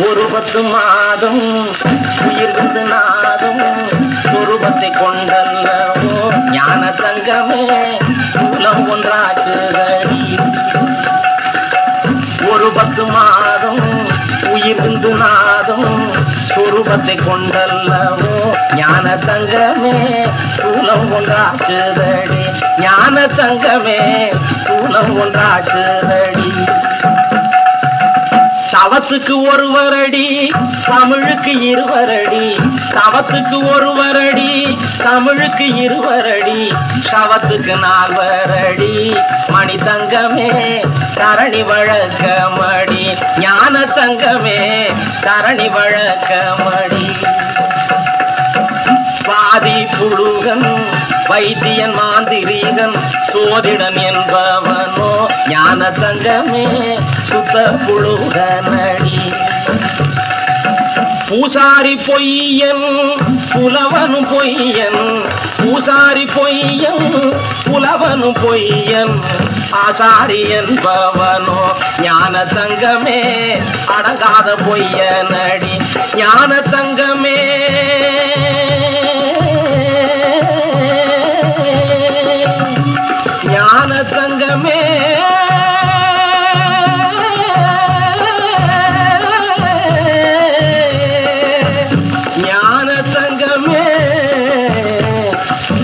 ஒரு 10 மாதம் உயிர் விட்டு நாதம் சொரூபத்தை கொண்டல்லவோ ஞான தங்கமே சூலம் ஒன்றாச்சுதடி. ஒரு 10 மாதம் உயிர் விந்து நாதம் சொரூபத்தை கொண்டல்லவோ ஞான தங்கமே சூலம் ஒன்றாச்சுதடி. ஞான தங்கமே சூலம் ஒன்றாச்சுதடி. தவத்துக்கு ஒருவரடி தமிழுக்கு இருவரடி. தவத்துக்கு ஒருவரடி தமிழுக்கு இருவரடி. சவத்துக்கு 4 மணி தங்கமே தரணி வழக்கமடி. ஞான தங்கமே தரணி வழக்கமடி. பாதி புழுகன் வைத்தியன் மாந்திரீகன் சோதிடன் என்பவனோ ஞான தங்கமே சுத்த புழுகனடி. பூசாரி பொய்யன் புலவனும் பொய்யன். பூசாரி பொய்யன் புலவனும் பொய்யன். ஆசாரி என்பவனோ ஞான தங்கமே அடங்காத பொய்யனடி. ஞான தங்கமே ஞான தங்கமே ஞான தங்கமே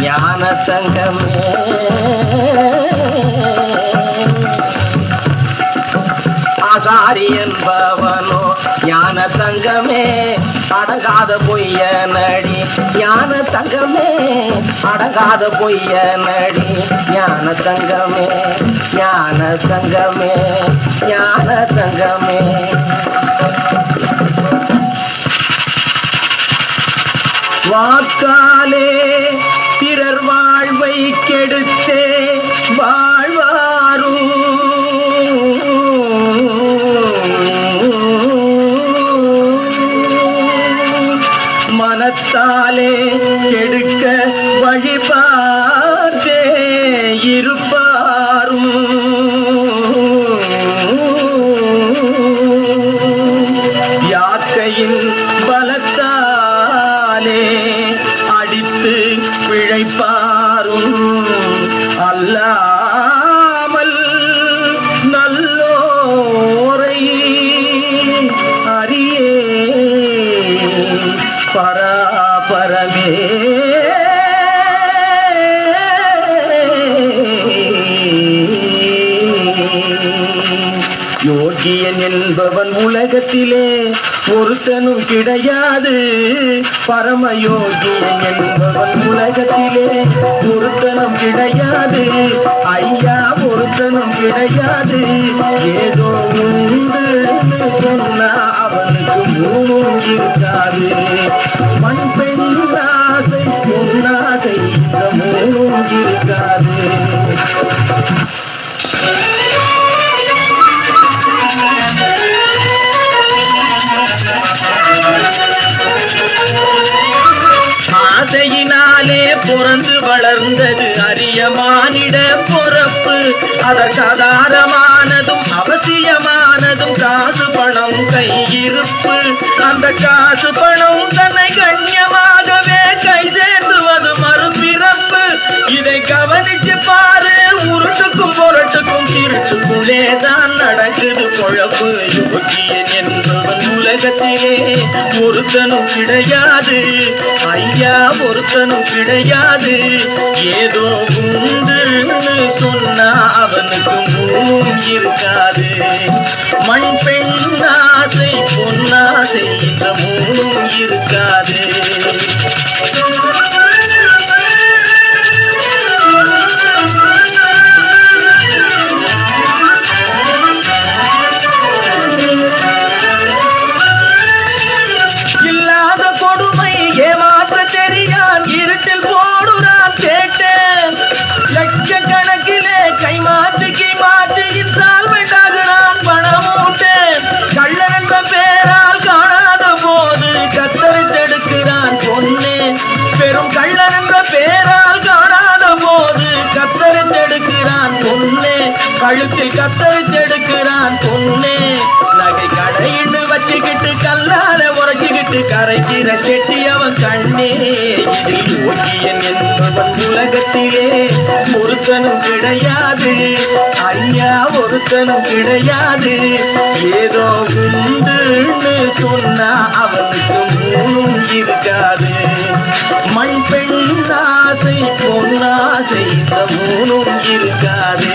ஞான தங்கமே. ஆசாரி என்பவனோ ஞான தங்கமே அடங்காத பொய்யனடி. ஞான தங்கமே அடங்காத பொய்யனடி. ஞான தங்கமே ஞான தங்கமே ஞான தங்கமே. வாக்காலே பிறர் வாழ்வை கெடுத்தே வாழ்வாரும். மனத்தாலே கெடுக்க வழிபார்த்தே இருப்பாரும். யாக்கையின் பலத்தாலே அடித்து பிழைப்பாரும். அல்லாமல் நல்லோரை அறியே பராபரமே. யோகியன் என்பவன் உலகத்திலே ஒருத்தனும் கிடையாது. பரமயோகியன் என்பவன் உலகத்திலே ஒருத்தனும் கிடையாது. ஐயா ஒருத்தனும் கிடையாது. ஏதோ உண்டு சொன்னா அவனுக்கு மூணும் இருக்காது. மண் பெண் ஆசை பொன்னாசை இந்த மூணும் இருக்காது. ஆசையினாலே பிறந்து வளர்ந்தது அரிய மானிட பொறப்பு. அதற்காதாரமானதும் அவசியமானதும் காசு பணம் கையிருப்பு. அந்த காசு பணம் தன்னை கண்ணியமாகவே கை சேர்ந்துவது மறுபிறப்பு. இதை கவனிச்சு பாரு. உருட்டுக்கும் பொருட்டுக்கும் திருட்டுக்குள்ளேதான் நடக்குது பொழப்பு. யோகியன் என்பவன் உலகத்திலே ஒருத்தனும் கிடையாது. ஐயா ஒருத்தனும் கிடையாது. ஏதோ உண்டுன்னு சொன்னா அவனுக்கு மூணும் இருக்காது. மண் பெண் ஆசை பொன்னாசை இந்த மூணும் இருக்காது. இல்லாத கொடுமை ஏமாற்ற தெரியான் இருட்டில் போடுறான் கேட்டேன். லட்சக்கணக்கிலே கைமாற்றி இன்சால்மெண்ட் ஆகுறான் பணம் மூட்டேன். கள்ளன விட்டு கரைக்கிற செட்டி அவன் கண்ணே. இதில் யோகியன் என்பவன் உலகத்திலே ஒருத்தனும் கிடையாது ஐயா, ஒருத்தனும் கிடையாது. ஏதோ உண்டுன்னு சொன்னா அவனுக்கு மூணும் இருக்காது. மண் பெண் ஆசை பொன்னாசை இந்த மூணும் இருக்காது.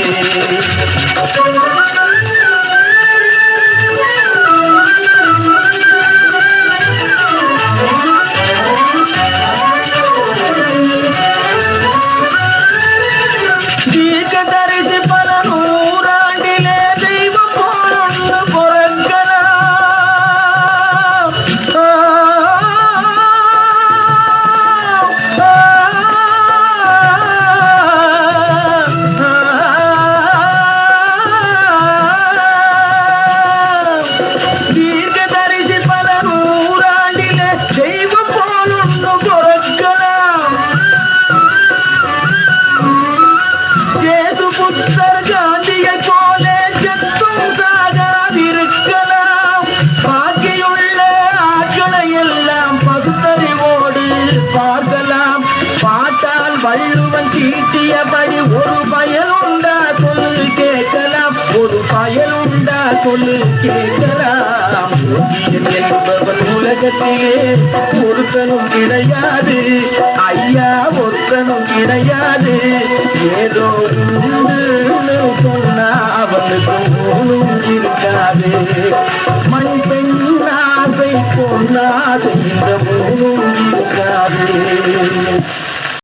தரிசி பல நூறாண்டிலே தெய்வம் போலொன்று பொறக்கலாம். தீர்க்க தரிசி பல நூறாண்டிலே தெய்வம் போலொன்று பொறக்கலாம். புத்தர் காந்தியை போல செத்தும் சாகாதிருக்கலாம். பாக்கியுள்ள ஆட்களை எல்லாம் பகுத்தறிவோடு பார்க்கலாம். பாட்டால் வள்ளுவன் தீட்டியபடி ஒரு பயனுண்டா சொல்லு கேட்கலாம். ஒரு பயனுண்டா சொல்லு கேட்கலாம். என்பவன் உலகத்திலே ஒருத்தனும் கிடையாது ஐயா, ஒருத்தனும் கிடையாது.